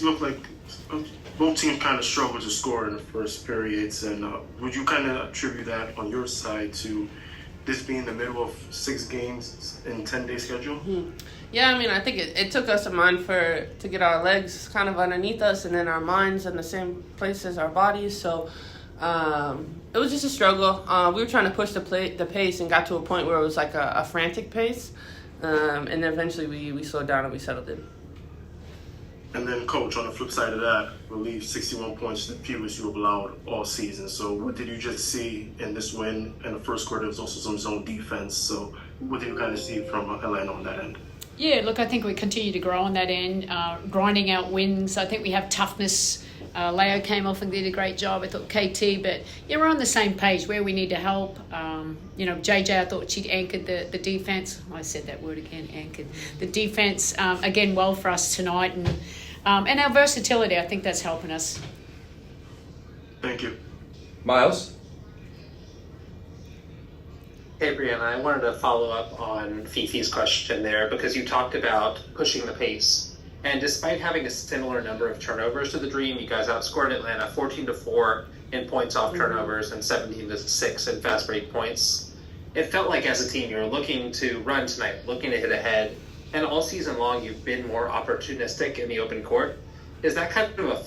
looked like both teams kind of struggled to score in the first periods, and would you kind of attribute that on your side to this being the middle of 6 games in 10-day schedule? Mm-hmm. Yeah, I mean, I think it took us a month to get our legs kind of underneath us and then our minds in the same place as our bodies. So it was just a struggle. We were trying to push the pace and got to a point where it was like a frantic pace. And then eventually we slowed down and we settled in. And then, Coach, on the flip side of that, I believe 61 points the fewest you have allowed all season. So what did you just see in this win? In the first quarter, there was also some zone defense. So what did you kind of see from Atlanta on that end? Yeah, look, I think we continue to grow on that end, grinding out wins. I think we have toughness. Leo came off and did a great job. I thought KT, but yeah, we're on the same page where we need to help. JJ, I thought she'd anchored the defense. I said that word again, anchored. The defense, again, well for us tonight. And our versatility, I think that's helping us. Thank you. Miles? Hey, Breanna, I wanted to follow up on Fifi's question there because you talked about pushing the pace. And despite having a similar number of turnovers to the Dream, you guys outscored Atlanta 14-4 in points off turnovers and 17-6 in fast break points. It felt like as a team you were looking to run tonight, looking to hit ahead. And all season long, you've been more opportunistic in the open court. Is that kind of a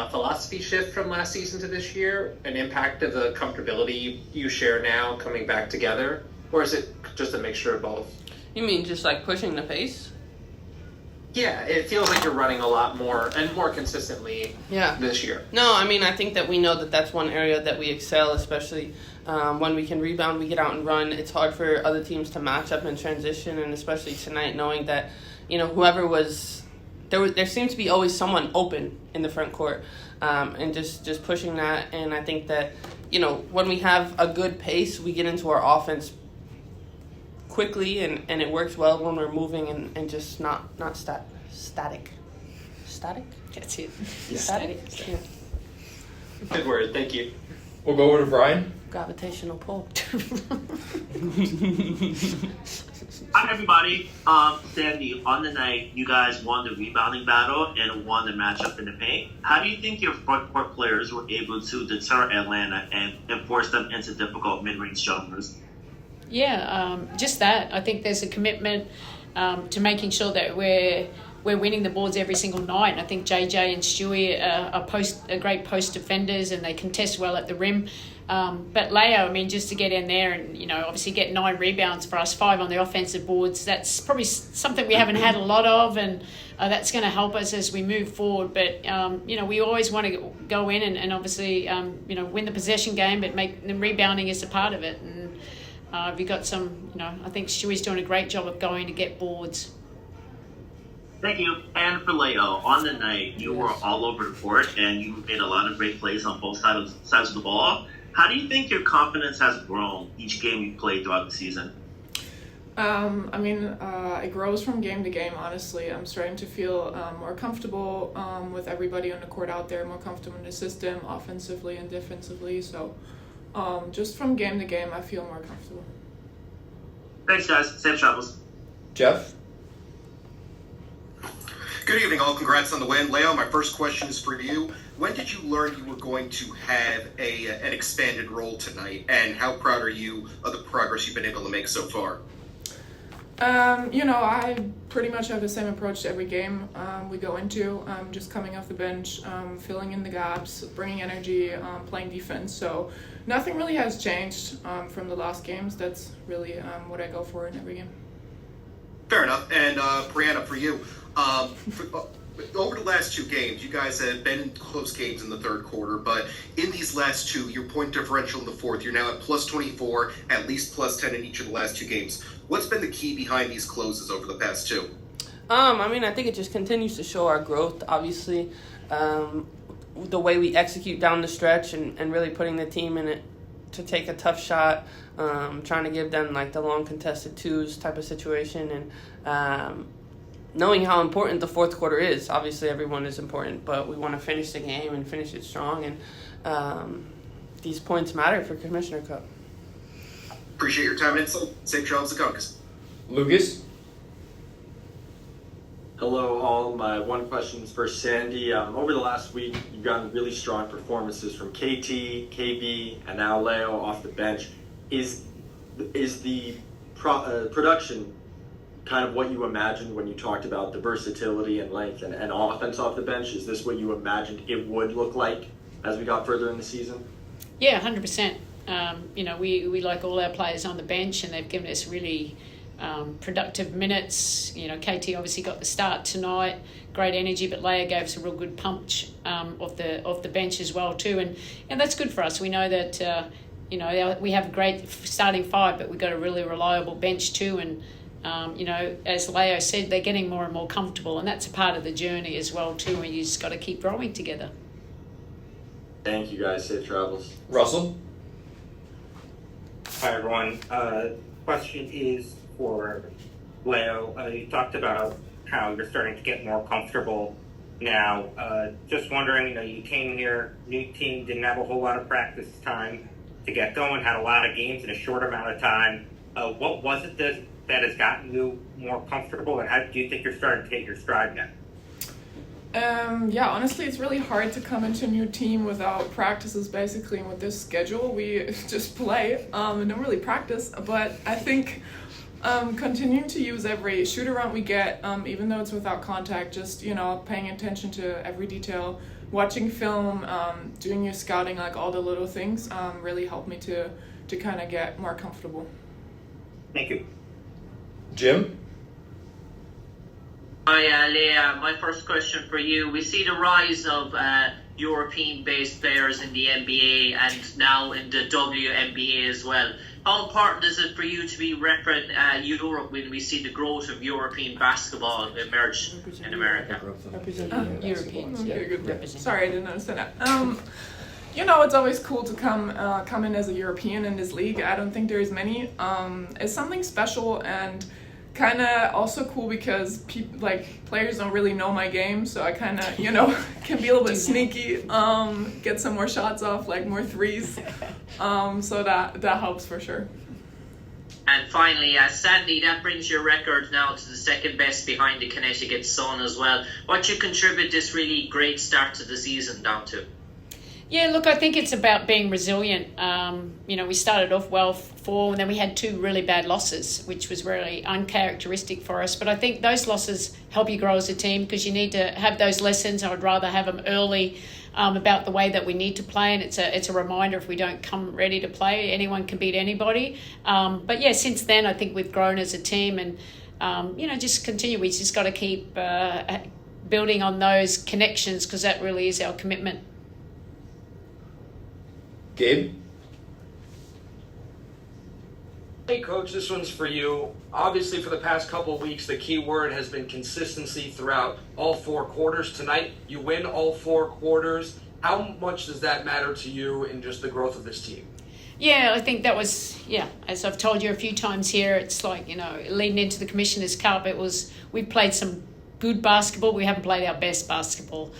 philosophy shift from last season to this year? An impact of the comfortability you share now coming back together? Or is it just a mixture of both? You mean just like pushing the pace? Yeah, it feels like you're running a lot more and more consistently this year. No, I mean, I think that we know that that's one area that we excel, especially when we can rebound, we get out and run. It's hard for other teams to match up in transition, and especially tonight, knowing that, whoever was there seems to be always someone open in the front court, and just pushing that. And I think that, when we have a good pace, we get into our offense quickly, and it works well when we're moving and just not static. Static? That's it. Yeah. Static? Yeah. Good word, thank you. We'll go over to Brian. Gravitational pull. Hi, everybody. Sandy, on the night, you guys won the rebounding battle and won the matchup in the paint. How do you think your front court players were able to deter Atlanta and force them into difficult mid-range jumpers? Yeah, just that. I think there's a commitment to making sure that we're winning the boards every single night. And I think JJ and Stewie are great post defenders, and they contest well at the rim. But Leo, I mean, just to get in there and, obviously get 9 rebounds for us, 5 on the offensive boards, that's probably something we haven't had a lot of, and that's going to help us as we move forward. But, we always want to go in and obviously, win the possession game, but make the rebounding is a part of it. And we got some, I think Stewie's doing a great job of going to get boards. Thank you. And for Leo, on the night, you were all over the court and you made a lot of great plays on both sides of the ball. How do you think your confidence has grown each game you played throughout the season? It grows from game to game, honestly. I'm starting to feel more comfortable with everybody on the court out there, more comfortable in the system, offensively and defensively. So just from game to game, I feel more comfortable. Thanks, guys. Safe travels. Jeff? Good evening, all. Congrats on the win. Leo, my first question is for you. When did you learn you were going to have an expanded role tonight, and how proud are you of the progress you've been able to make so far? I pretty much have the same approach to every game we go into. Just coming off the bench, filling in the gaps, bringing energy, playing defense. So nothing really has changed from the last games. That's really what I go for in every game. Fair enough. And Breanna, for you, over the last 2 games, you guys have been in close games in the third quarter, but in these last 2, your point differential in the fourth, you're now at plus 24, at least plus 10 in each of the last 2 games. What's been the key behind these closes over the past 2? I think it just continues to show our growth, obviously. The way we execute down the stretch and really putting the team in it to take a tough shot, trying to give them like the long contested twos type of situation, and knowing how important the fourth quarter is. Obviously everyone is important, but we want to finish the game and finish it strong, and these points matter for Commissioner Cup. Appreciate your time and insight. Safe travels to Congress. Lucas? Hello, all. My one question is for Sandy. Over the last week, you've gotten really strong performances from KT, KB, and now Leo off the bench. Is the production kind of what you imagined when you talked about the versatility and length and offense off the bench? Is this what you imagined it would look like as we got further in the season? Yeah, 100%. We like all our players on the bench, and they've given us really productive minutes. KT obviously got the start tonight, great energy, but Leia gave us a real good punch off the bench as well too, and that's good for us. We know that we have a great starting five, but we've got a really reliable bench too, and as Leo said, they're getting more and more comfortable, and that's a part of the journey as well too, and you just got to keep growing together. Thank you, guys. Safe travels. Russell? Hi, everyone. Question is for Leo. You talked about how you're starting to get more comfortable now. Just wondering, you came here, new team, didn't have a whole lot of practice time to get going, had a lot of games in a short amount of time. What was it that has gotten you more comfortable, and how do you think you're starting to take your stride now? Honestly, it's really hard to come into a new team without practices, basically, and with this schedule, we just play and don't really practice. But I think continuing to use every shoot around we get, even though it's without contact, just, paying attention to every detail, watching film, doing your scouting, like all the little things, really helped me to kind of get more comfortable. Thank you. Jim? Hi, Leah. My first question for you. We see the rise of European-based players in the NBA and now in the WNBA as well. How important is it for you to be repping Europe when we see the growth of European basketball emerge in America? Europeans. Yeah. Sorry, I didn't understand that. It's always cool to come in as a European in this league. I don't think there's many. It's something special and kind of also cool because players don't really know my game, so I kind of can be a little bit sneaky, get some more shots off, like more threes, so that helps for sure. And finally, Sandy, that brings your record now to the second best behind the Connecticut Sun as well. What you contribute this really great start to the season down to? Yeah, look, I think it's about being resilient. We started off well and then we had two really bad losses, which was really uncharacteristic for us. But I think those losses help you grow as a team because you need to have those lessons. I would rather have them early about the way that we need to play, and it's a reminder if we don't come ready to play, anyone can beat anybody. But yeah, since then I think we've grown as a team, and just continue. We just got to keep building on those connections because that really is our commitment. Gabe? Hey, Coach, this one's for you. Obviously, for the past couple of weeks, the key word has been consistency throughout all four quarters. Tonight, you win all four quarters. How much does that matter to you in just the growth of this team? Yeah, I think that was, as I've told you a few times here, it's like, leading into the Commissioner's Cup, we played some good basketball. We haven't played our best basketball.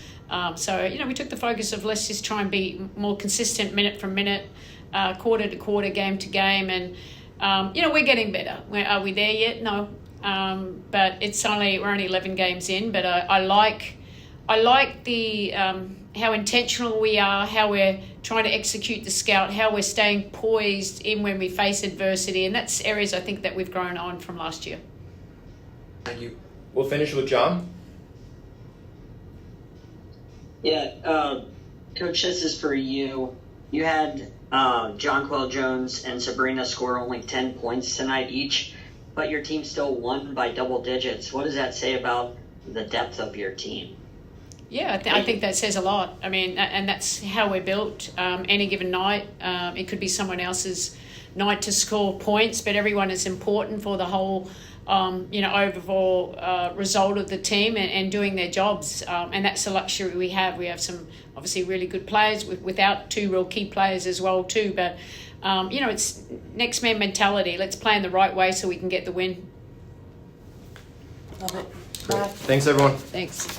So we took the focus of let's just try and be more consistent minute from minute, quarter to quarter, game to game. And, we're getting better. Are we there yet? No. But we're only 11 games in. But I like the how intentional we are, how we're trying to execute the scout, how we're staying poised in when we face adversity. And that's areas I think that we've grown on from last year. Thank you. We'll finish with John. Yeah, Coach, this is for you. You had Jonquel Jones and Sabrina score only 10 points tonight each, but your team still won by double digits. What does that say about the depth of your team? Yeah, I think that says a lot. I mean, and that's how we're built. Any given night, it could be someone else's night to score points, but everyone is important for the whole overall result of the team and doing their jobs. And that's the luxury we have. We have some obviously really good players without two real key players as well too. But, it's next man mentality. Let's play in the right way so we can get the win. Love it. Great. Thanks, everyone. Thanks.